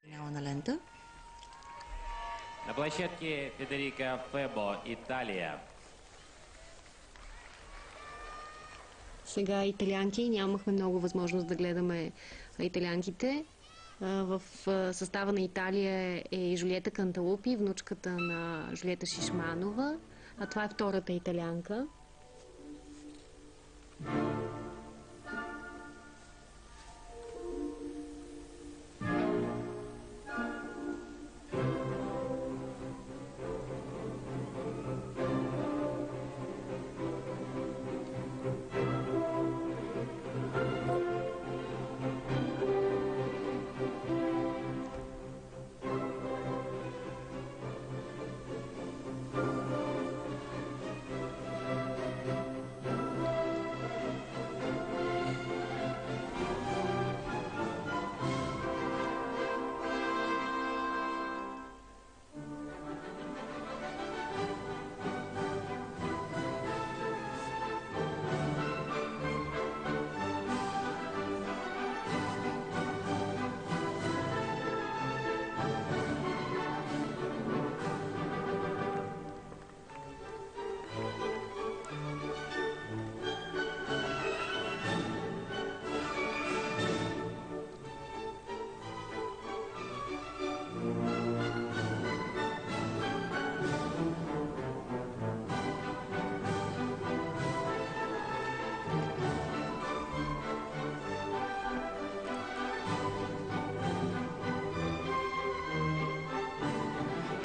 Финална лента. На площадке Федерико Фебо, Италия. Сега италианки. Нямахме много възможност да гледаме италианките. В състава на Италия е и Жулиета Канталупи, внучката на Жулиета Шишманова. А това е втората италианка.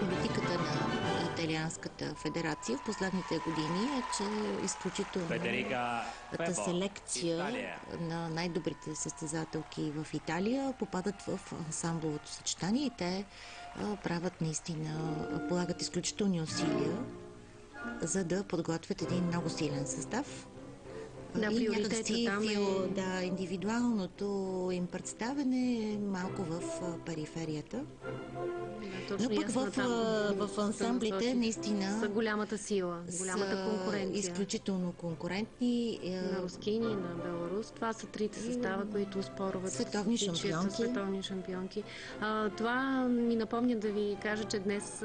Политиката на Италианската федерация в последните години е, че изключително селекция на най-добрите състезателки в Италия попадат в ансамбловото съчетание и те правят наистина, полагат изключителни усилия, за да подготвят един много силен състав. Да, и някакси да, индивидуалното им представяне е малко в периферията. Точно, но пък в ансамблите наистина са голямата сила, голямата конкуренция. Изключително конкурентни. На Рускини, на Беларус. Това са трите състава, които спорват световни шампионки. Това ми напомня да ви кажа, че днес